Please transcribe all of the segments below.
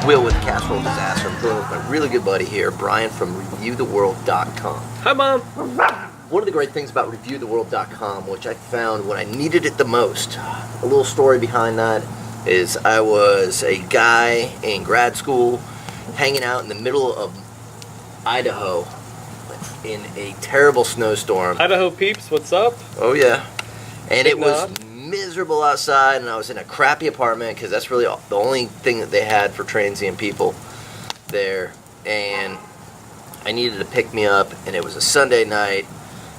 Will with Casserole Disaster. I'm joined with my really good buddy here, Brian from ReviewTheWorld.com. Hi, Mom. One of the great things about ReviewTheWorld.com, which I found when I needed it the most, a little story behind that is I was a guy in grad school hanging out in the middle of Idaho in a terrible snowstorm. Idaho peeps, what's up? Oh yeah. And Big it was nod. miserable outside, and I was in a crappy apartment because that's really the only thing that they had for transient people there. And I needed to pick me up, and it was a Sunday night,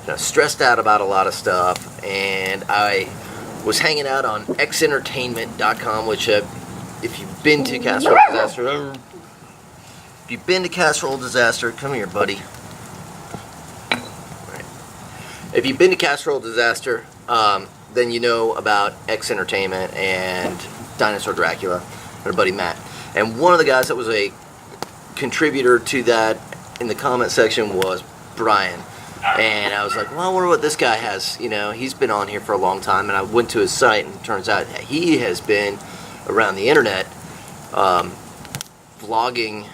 and I was stressed out about a lot of stuff, and I was hanging out on xentertainment.com, which if you've been to Casserole Disaster, come here, buddy. Right. If you've been to Casserole Disaster, then you know about X Entertainment and Dinosaur Dracula, our buddy Matt. And one of the guys that was a contributor to that in the comment section was Brian. And I was like, well, I wonder what this guy has. You know, he's been on here for a long time. And I went to his site, and it turns out he has been around the internet vlogging,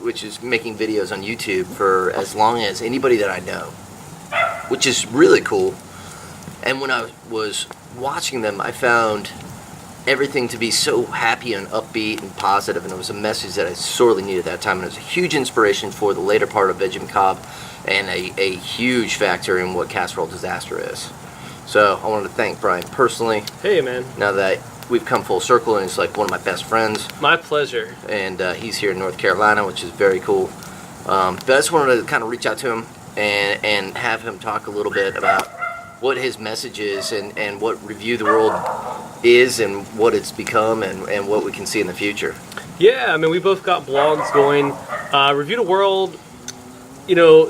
which is making videos on YouTube for as long as anybody that I know, which is really cool. And when I was watching them, I found everything to be so happy and upbeat and positive, and it was a message that I sorely needed at that time, and it was a huge inspiration for the later part of Veggie Macabre, and a huge factor in what Casserole Disaster is. So I wanted to thank Brian personally. Hey, man. Now that we've come full circle, and he's like one of my best friends. My pleasure. And he's here in North Carolina, which is very cool. But I just wanted to kind of reach out to him and have him talk a little bit about what his message is and what Review the World is and what it's become and what we can see in the future. Yeah, I mean, we both got blogs going. Review the World,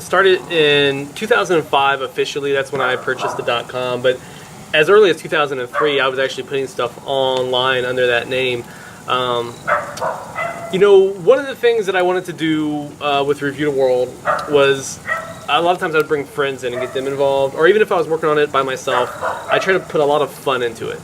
started in 2005 officially. That's when I purchased the .com. But as early as 2003, I was actually putting stuff online under that name. One of the things that I wanted to do with Review the World was a lot of times I would bring friends in and get them involved, or even if I was working on it by myself, I try to put a lot of fun into it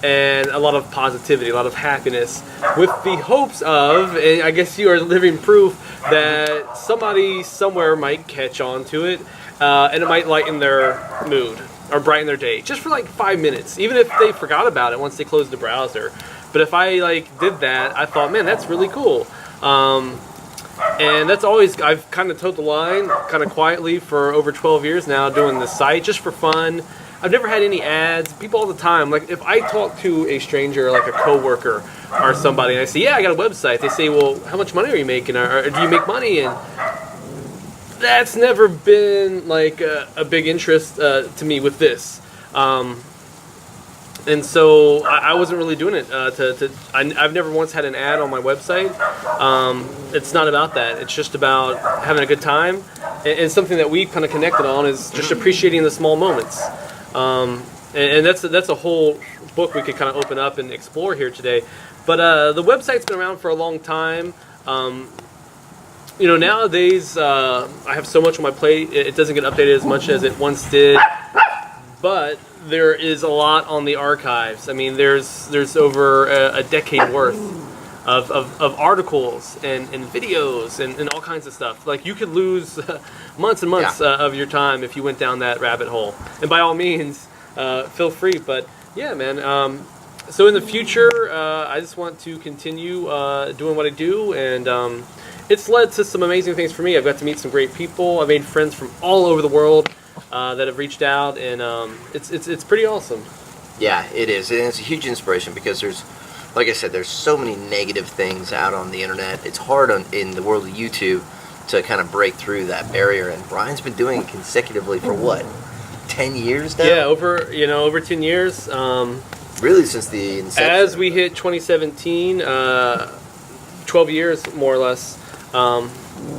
and a lot of positivity, a lot of happiness, with the hopes of, and I guess you are living proof, that somebody somewhere might catch on to it and it might lighten their mood or brighten their day, just for like 5 minutes, even if they forgot about it once they closed the browser. But if I did that, I thought, man, that's really cool. And that's always, I've kind of towed the line kind of quietly for over 12 years now, doing this site just for fun. I've never had any ads. People all the time, like if I talk to a stranger, like a coworker or somebody, and I say, yeah, I got a website. They say, well, how much money are you making? Or do you make money? And that's never been like a big interest to me with this. And so I wasn't really doing it. I've never once had an ad on my website. It's not about that. It's just about having a good time. And something that we kind of connected on is just appreciating the small moments. And that's a whole book we could kind of open up and explore here today. But the website's been around for a long time. Nowadays I have so much on my plate. It doesn't get updated as much as it once did. But there is a lot on the archives. I mean, there's over a decade worth of articles and videos and all kinds of stuff. Like, you could lose months and months of your time if you went down that rabbit hole. And by all means, feel free. But yeah, man. So in the future, I just want to continue doing what I do, and it's led to some amazing things for me. I've got to meet some great people. I've made friends from all over the world that have reached out, and it's pretty awesome. Yeah, it is, and it's a huge inspiration because there's, like I said, there's so many negative things out on the internet. It's hard in the world of YouTube to kind of break through that barrier, and Brian's been doing it consecutively for what, 10 years now? Yeah, over 10 years. Really, since the inception. As we hit 2017, 12 years more or less,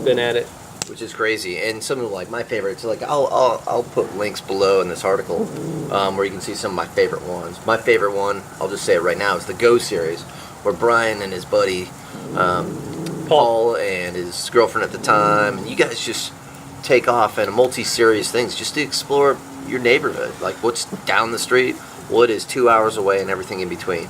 been at it. Which is crazy, and some of my favorites. Like I'll put links below in this article where you can see some of my favorite ones. My favorite one, I'll just say it right now, is the Go series, where Brian and his buddy Paul and his girlfriend at the time, and you guys just take off in a multi-series things just to explore your neighborhood, like what's down the street, what is 2 hours away, and everything in between.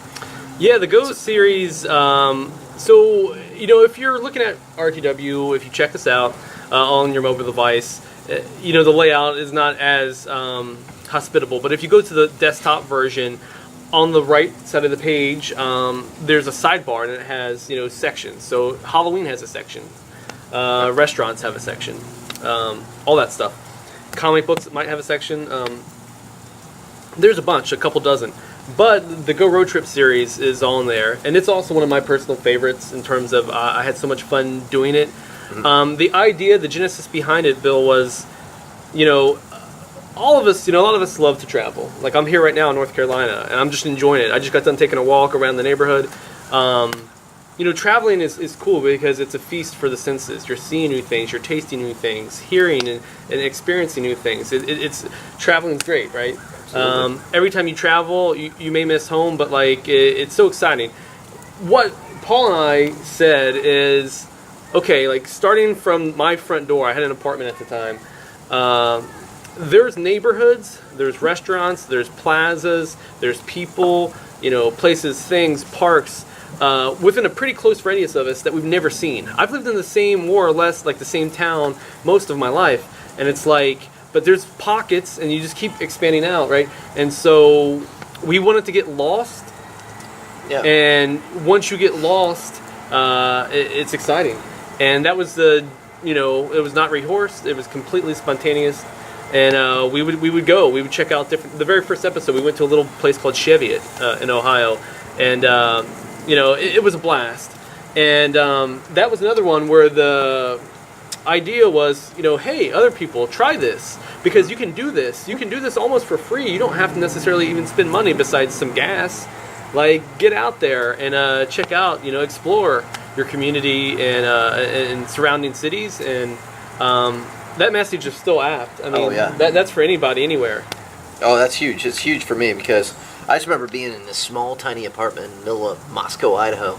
Yeah, the Go series. So if you're looking at RTW, if you check this out on your mobile device, the layout is not as hospitable. But if you go to the desktop version, on the right side of the page, there's a sidebar and it has sections. So Halloween has a section, restaurants have a section, all that stuff. Comic books might have a section. There's a couple dozen. But the Go Road Trip series is on there, and it's also one of my personal favorites in terms of I had so much fun doing it. Mm-hmm. The idea, the genesis behind it, Bill, was, all of us, a lot of us love to travel. Like, I'm here right now in North Carolina, and I'm just enjoying it. I just got done taking a walk around the neighborhood. Traveling is cool because it's a feast for the senses. You're seeing new things, you're tasting new things, hearing and experiencing new things. Traveling's great, right? Every time you travel, you may miss home, but it's so exciting. What Paul and I said is, okay, starting from my front door, I had an apartment at the time. There's neighborhoods, there's restaurants, there's plazas, there's people, places, things, parks, within a pretty close radius of us that we've never seen. I've lived in the same, more or less, the same town most of my life, and it's but there's pockets, and you just keep expanding out, right? And so we wanted to get lost, and once you get lost, it's exciting. And that was it was not rehearsed, it was completely spontaneous. And we would check out the very first episode, we went to a little place called Cheviot in Ohio, and it was a blast. And that was another one where the idea was, hey, other people, try this, because you can do this. You can do this almost for free. You don't have to necessarily even spend money besides some gas. Get out there and check out, explore your community and surrounding cities. And that message is still apt. I mean, that's for anybody, anywhere. Oh, that's huge. It's huge for me because I just remember being in this small, tiny apartment in the middle of Moscow, Idaho,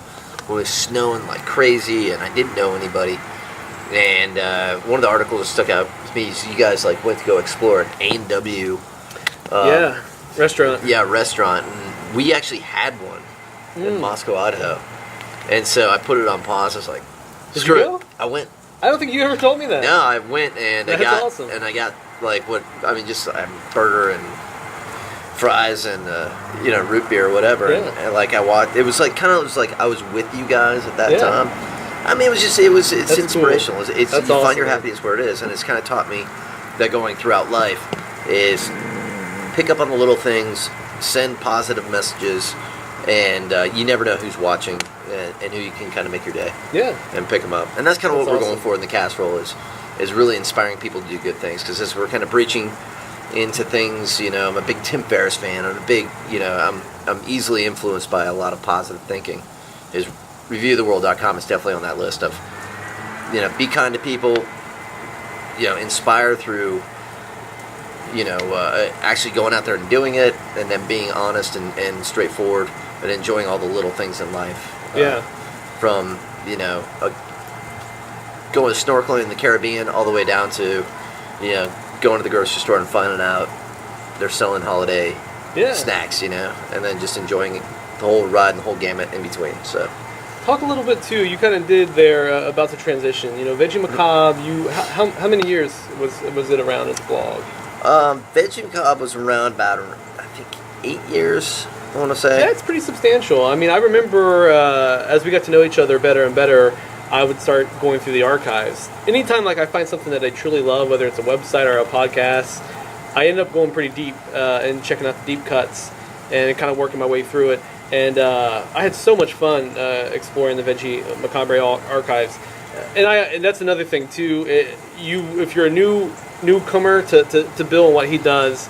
when it was snowing like crazy, and I didn't know anybody. And one of the articles that stuck out to me is you guys went to go explore an A&W. Restaurant. Yeah, restaurant. And we actually had one in Moscow, Idaho. And so I put it on pause. I was like, Did you go? I went. I don't think you ever told me that. No, I went and That's awesome. got just burger and fries and root beer or whatever. Yeah. And I watched. It was I was with you guys at that time. I mean, it's That's inspirational. Cool. You That's find awesome, your happiness where it is, and it's kind of taught me that going throughout life is pick up on the little things, send positive messages, and you never know who's watching and who you can kind of make your day. Yeah. And pick them up. And that's kind of what we're awesome. going for in the casserole is really inspiring people to do good things, because as we're kind of preaching into things, I'm a big Tim Ferriss fan. I'm a big, I'm easily influenced by a lot of positive thinking. Is reviewtheworld.com is definitely on that list of, be kind to people, inspire through, actually going out there and doing it, and then being honest and straightforward, and enjoying all the little things in life. From, going snorkeling in the Caribbean all the way down to, going to the grocery store and finding out they're selling holiday snacks, and then just enjoying the whole ride and the whole gamut in between. So, talk a little bit too. You kind of did there about the transition. Veggie Macabre. How many years was it around as a blog? Veggie Macabre was around about, I think, 8 years. I want to say that's pretty substantial. I mean, I remember as we got to know each other better and better, I would start going through the archives. Anytime I find something that I truly love, whether it's a website or a podcast, I end up going pretty deep and checking out the deep cuts and kind of working my way through it. And I had so much fun exploring the Veggie Macabre archives. And that's another thing too. If you're a newcomer to Bill and what he does,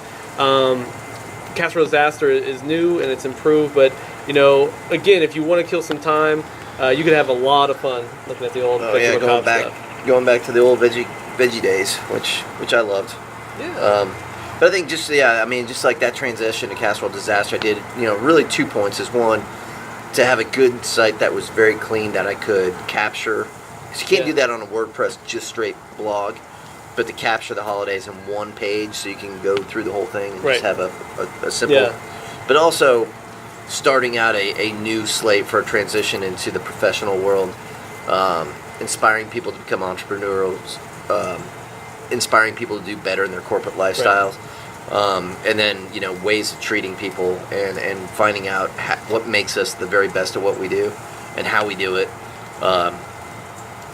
Casserole Disaster is new and it's improved. But again, if you want to kill some time, you could have a lot of fun looking at the old Veggie Macabre stuff. Going back to the old veggie days, which I loved. Yeah. But I think just like that transition to Casserole Disaster, I did, really 2 points. Is one, to have a good site that was very clean that I could capture. Because you can't do that on a WordPress, just straight blog. But to capture the holidays in one page so you can go through the whole thing and just have a simple. Yeah. But also starting out a new slate for a transition into the professional world inspiring people to become entrepreneurs, inspiring people to do better in their corporate lifestyles. And then, ways of treating people and finding out what makes us the very best at what we do and how we do it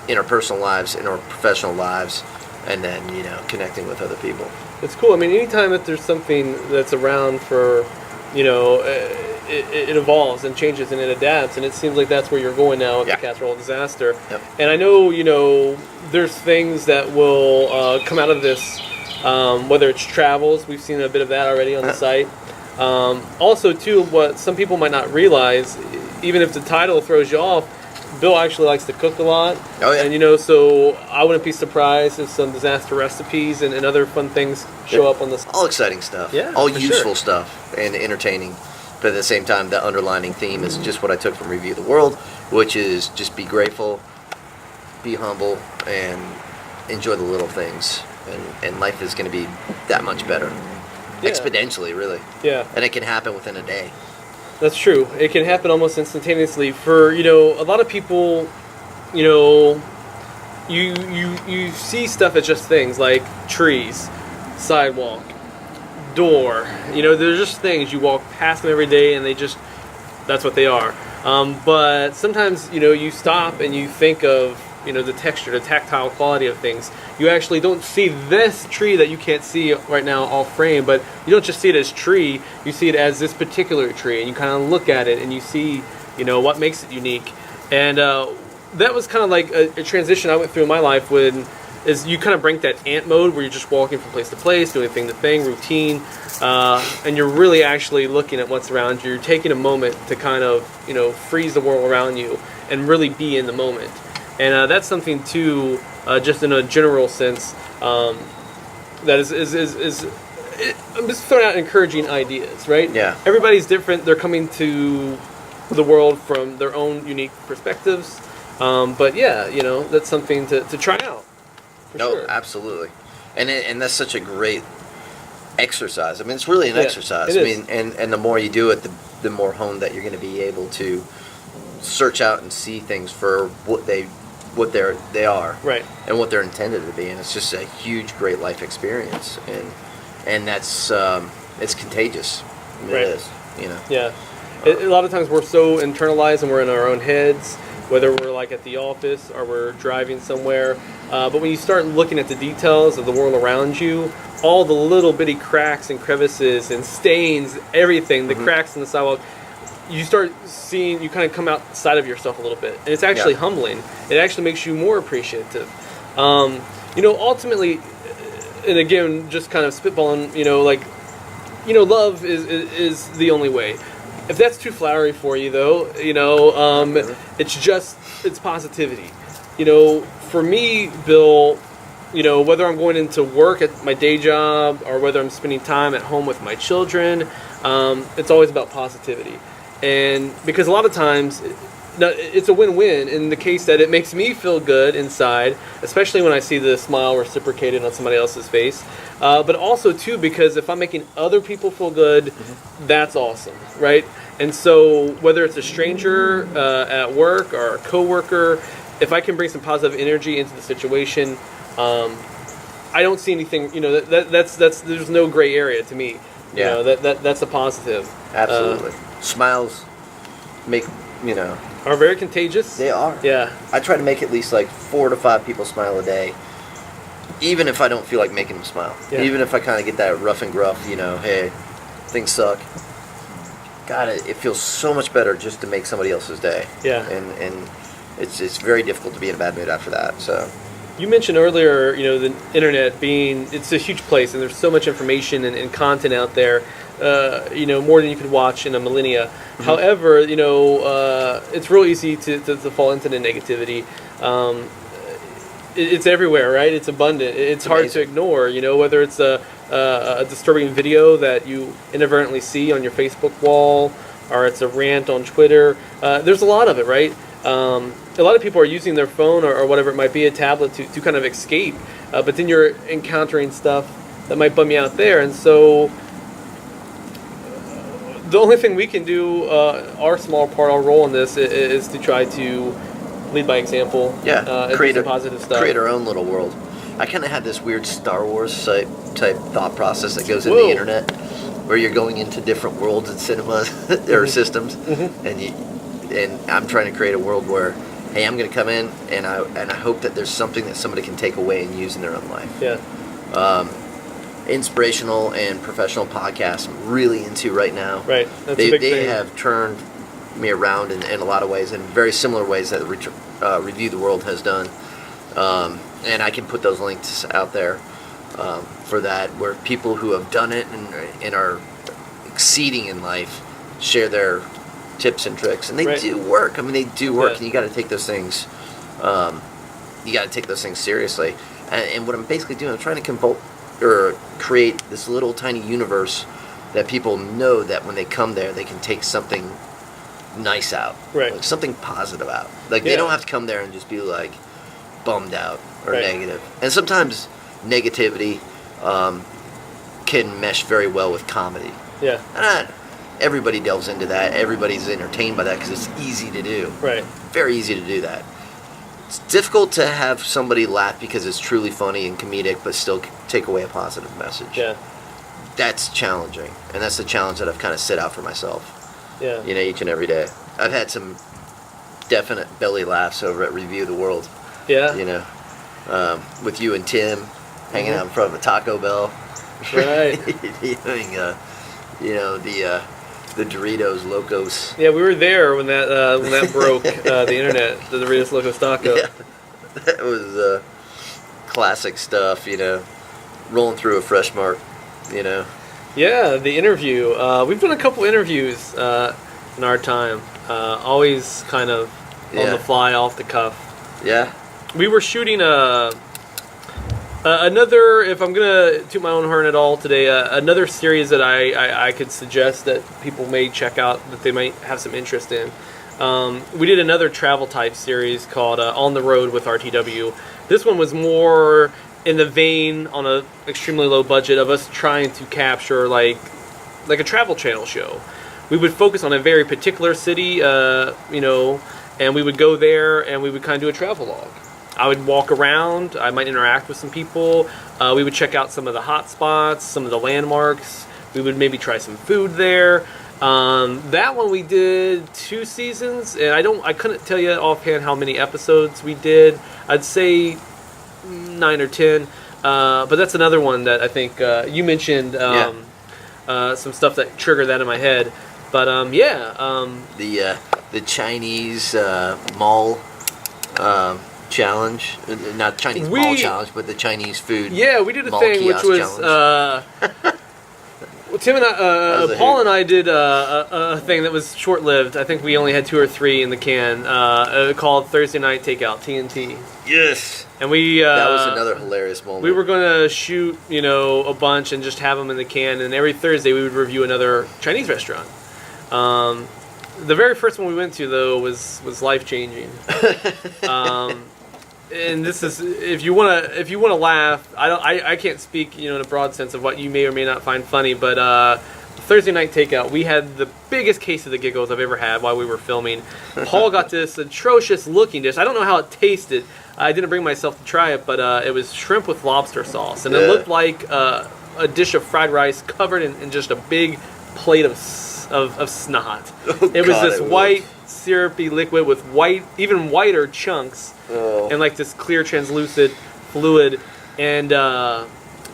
in our personal lives, in our professional lives, and then, connecting with other people. It's cool. I mean, anytime that there's something that's around for, it evolves and changes and it adapts, and it seems like that's where you're going now with the Casserole Disaster. Yep. And I know, there's things that will come out of this, whether it's travels. We've seen a bit of that already on the site. Also, too, what some people might not realize, even if the title throws you off, Bill actually likes to cook a lot. Oh, yeah. And, so I wouldn't be surprised if some disaster recipes and other fun things show up on the site. All exciting stuff. Yeah, all for useful sure. stuff and entertaining. But at the same time, the underlining theme is just what I took from Review the World, which is just be grateful, be humble, and enjoy the little things. And life is going to be that much better. Yeah. Exponentially, really. Yeah. And it can happen within a day. That's true. It can happen almost instantaneously. For a lot of people, you see stuff as just things like trees, sidewalk, door. They're just things. You walk past them every day, and that's what they are. But sometimes you stop and you think of the texture, the tactile quality of things. You actually don't see this tree that you can't see right now off frame, but you don't just see it as tree, you see it as this particular tree, and you kind of look at it and you see, what makes it unique. And that was kind of like a transition I went through in my life is you kind of break that ant mode where you're just walking from place to place, doing thing to thing, routine, and you're really actually looking at what's around you. You're taking a moment to kind of, freeze the world around you and really be in the moment. And that's something too, just in a general sense, that is I'm just throwing out encouraging ideas, right? Yeah. Everybody's different. They're coming to the world from their own unique perspectives. But yeah, that's something to try out. For No, sure. absolutely. And that's such a great exercise. I mean, it's really an exercise. it I is. mean, and the more you do it, the more honed that you're going to be able to search out and see things for what they are, Right. and what they're intended to be. And it's just a huge, great life experience, and that's it's contagious. I mean, Right. It is, Yeah. A lot of times we're so internalized and we're in our own heads, whether we're like at the office or we're driving somewhere. But when you start looking at the details of the world around you, all the little bitty cracks and crevices and stains, everything, the cracks in the sidewalk, you start seeing, you kind of come outside of yourself a little bit. And it's actually humbling. It actually makes you more appreciative. Ultimately, and again, just kind of spitballing, love is the only way. If that's too flowery for you, though, it's positivity. For me, Bill, whether I'm going into work at my day job or whether I'm spending time at home with my children, it's always about positivity. And because a lot of times, it's a win-win in the case that it makes me feel good inside, especially when I see the smile reciprocated on somebody else's face. But also, too, because if I'm making other people feel good, that's awesome, right? And so whether it's a stranger at work or a coworker, if I can bring some positive energy into the situation, I don't see anything, that's there's no gray area to me. Yeah. That's a positive. Absolutely. Smiles make, Are very contagious. they are. Yeah. I try to make at least like 4 to 5 people smile a day, even if I don't feel like making them smile. Yeah. Even if I kind of get that rough and gruff, hey, things suck. God, it feels so much better just to make somebody else's day. Yeah. And it's very difficult to be in a bad mood after that. So. You mentioned earlier, the internet it's a huge place, and there's so much information and content out there, more than you could watch in a millennia. Mm-hmm. However, it's real easy to fall into the negativity. It's everywhere, right? It's abundant. It's hard amazing. to ignore, whether it's a disturbing video that you inadvertently see on your Facebook wall, or it's a rant on Twitter. There's a lot of it, right? A lot of people are using their phone or whatever it might be, a tablet, to kind of escape. But then you're encountering stuff that might bum you out there. And so the only thing we can do, our small part, our role in this, is to try to lead by example. Yeah, and do create some positive stuff. Create our own little world. I kind of had this weird Star Wars type thought process that goes in Whoa. the internet, where you're going into different worlds and cinemas or systems, and I'm trying to create a world where, hey, I'm going to come in and I hope that there's something that somebody can take away and use in their own life. Yeah. Inspirational and professional podcasts I'm really into right now. Right. That's They a big thing. have turned me around in a lot of ways, in very similar ways that Review the World has done. And I can put those links out there for that, where people who have done it and are exceeding in life share their tips and tricks, and they Right. do work. I mean, they do work, Yeah. and you got to take those things. You got to take those things seriously. And what I'm basically doing, I'm trying to create this little tiny universe that people know that when they come there, they can take something nice out, Right. like something positive out. Like Yeah. they don't have to come there and just be like bummed out or Right. negative. And sometimes negativity can mesh very well with comedy. Yeah. And everybody delves into that. Everybody's entertained by that because it's easy to do. Right. Very easy to do that. It's difficult to have somebody laugh because it's truly funny and comedic, but still take away a positive message. Yeah. That's challenging, and that's the challenge that I've kind of set out for myself. Yeah. You know, each and every day. I've had some definite belly laughs over at Review the World. Yeah. You know, with you and Tim hanging out in front of a Taco Bell. Right. Doing, you know, the Doritos Locos. Yeah, we were there when that broke the internet, the Doritos Locos Taco. Yeah, that was classic stuff. You know, rolling through a Fresh Mart. You know. Yeah, the interview. We've done a couple interviews in our time. Always kind of on Yeah. the fly, off the cuff. Yeah. We were shooting another, if I'm going to toot my own horn at all today, another series that I could suggest that people may check out, that they might have some interest in. We did another travel type series called On the Road with RTW. This one was more in the vein, on a extremely low budget, of us trying to capture like a Travel Channel show. We would focus on a very particular city, you know, and we would go there and we would kind of do a travel log. I would walk around, I might interact with some people, we would check out some of the hot spots, some of the landmarks, we would maybe try some food there. That one we did 2 seasons, and I couldn't tell you offhand how many episodes we did. I'd say 9 or 10, but that's another one that I think you mentioned some stuff that triggered that in my head. But The Chinese mall challenge, not Chinese mall challenge, but the Chinese food. Yeah, we did a mall thing which kiosk was well, Tim and I, Paul and I did a thing that was short-lived. I think we only had 2 or 3 in the can, called Thursday Night Takeout, TNT. Yes. And we That was another hilarious moment. we were going to shoot, you know, a bunch and just have them in the can, and every Thursday we would review another Chinese restaurant. The very first one we went to, though, was life-changing. And this is, if you wanna laugh, I can't speak, you know, in a broad sense of what you may or may not find funny, but Thursday Night Takeout, we had the biggest case of the giggles I've ever had while we were filming. Paul got this atrocious looking dish. I don't know how it tasted. I didn't bring myself to try it, but it was shrimp with lobster sauce, and it looked like a dish of fried rice covered in just a big plate of snot. It was this white, syrupy liquid with even whiter chunks, and like this clear, translucent fluid. And I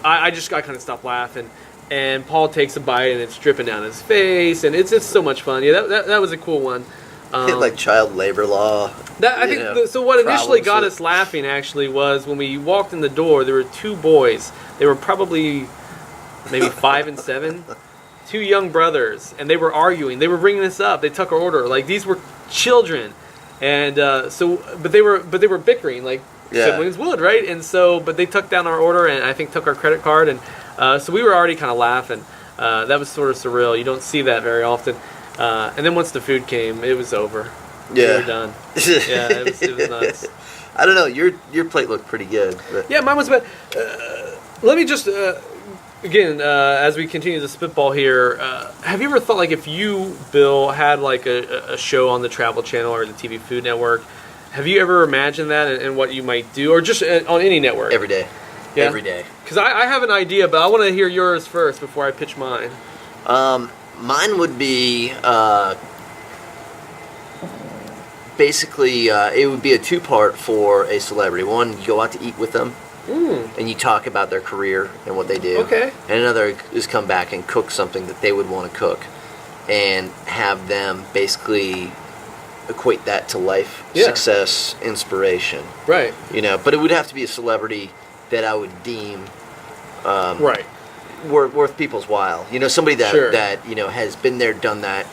kind of stopped laughing. And Paul takes a bite, and it's dripping down his face, and it's just so much fun. Yeah, that was a cool one. like child labor law. I think so. What initially got us laughing actually was when we walked in the door. There were 2 boys. They were probably maybe 5 and 7. 2 young brothers, and they were arguing. They were bringing us up. They took our order. Like, these were children, and but they were bickering like siblings would, right? And so, but they took down our order, and I think took our credit card, and so we were already kind of laughing. That was sort of surreal. You don't see that very often. And then once the food came, it was over. Yeah, we were done. Yeah, it was nuts. I don't know. Your plate looked pretty good. But. Yeah, mine was bad. Let me just. Again, as we continue the spitball here, have you ever thought, like, if you, Bill, had like a show on the Travel Channel or the TV Food Network, Have you ever imagined that and what you might do, or just on any network? Every day. Yeah? Every day. Because I have an idea, but I want to hear yours first before I pitch mine. Mine would be basically it would be a two-part for a celebrity. One, you go out to eat with them, and you talk about their career and what they do. Okay. And another is come back and cook something that they would want to cook, and have them basically equate that to life, success, inspiration. Right. But it would have to be a celebrity that I would deem Right. worth people's while. Somebody that Sure. that has been there, done that,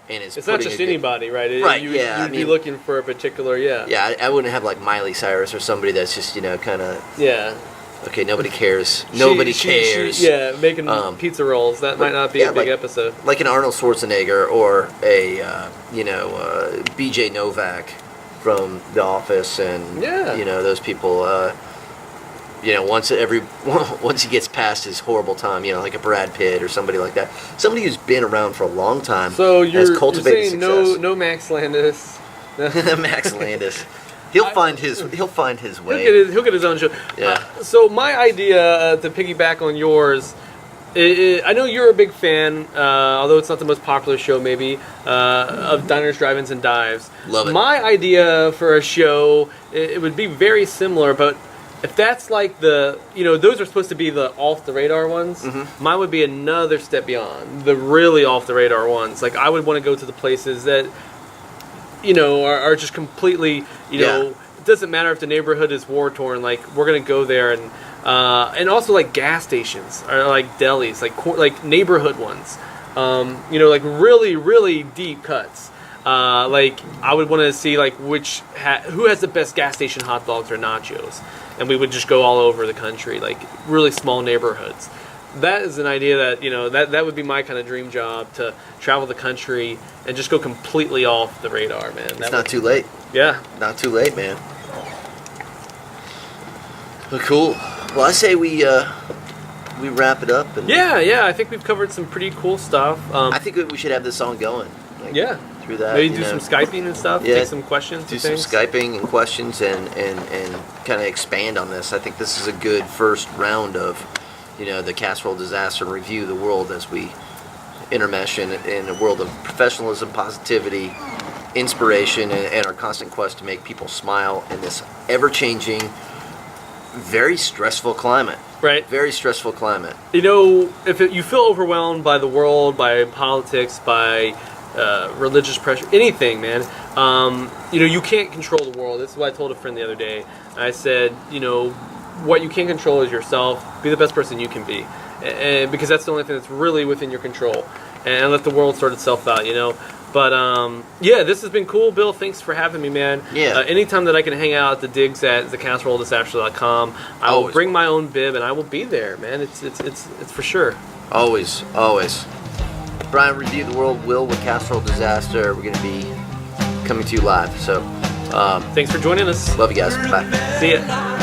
and is. It's not putting just a good- anybody, right? Right, You'd I be mean- looking for a particular, Yeah, I wouldn't have like Miley Cyrus or somebody that's just kind of Yeah. okay. Nobody cares. Nobody cares. Yeah, making pizza rolls. That might not be a big like, episode. Like an Arnold Schwarzenegger or a BJ Novak from The Office, and those people. Once he gets past his horrible time, like a Brad Pitt or somebody like that, somebody who's been around for a long time. So you're cultivated saying success. no Max Landis. Max Landis, he'll find his way. He'll get his own show. Yeah. So my idea to piggyback on yours. I know you're a big fan, although it's not the most popular show, maybe, of Diners, Drive-Ins, and Dives. Love it. My idea for a show, it would be very similar, but if that's like those are supposed to be the off-the-radar ones, mine would be another step beyond, the really off-the-radar ones. Like, I would want to go to the places that, are just completely, it doesn't matter if the neighborhood is war-torn, like, we're going to go there, and also, like, gas stations, or, like, delis, like neighborhood ones, like, really, really deep cuts. Like, I would want to see, like, who has the best gas station hot dogs or nachos, and we would just go all over the country, like, really small neighborhoods. That is an idea that, that would be my kind of dream job, to travel the country and just go completely off the radar, man. It's not too late. Yeah. Not too late, man. Well, cool. Well, I say we wrap it up. And Yeah, I think we've covered some pretty cool stuff. I think we should have this song going. Yeah. Through that. Maybe do some Skyping and stuff, Yeah. take some questions Do and some things. Skyping and questions and kind of expand on this. I think this is a good first round of, the casserole disaster, and review the world as we intermesh in a world of professionalism, positivity, inspiration, and our constant quest to make people smile in this ever-changing, very stressful climate. Right. Very stressful climate. If you feel overwhelmed by the world, by politics, by religious pressure, anything, man, you can't control the world. This is what I told a friend the other day. I said, what you can control is yourself. Be the best person you can be. And because that's the only thing that's really within your control. And let the world sort itself out, But, this has been cool, Bill. Thanks for having me, man. Yeah. Anytime that I can hang out at the digs at thecasseroledisaster.com, I will Always. bring my own bib, and I will be there, man. It's for sure. Always. Brian, Review the World will with Casserole Disaster. We're going to be coming to you live. So, Thanks for joining us. love you guys. Bye. See ya.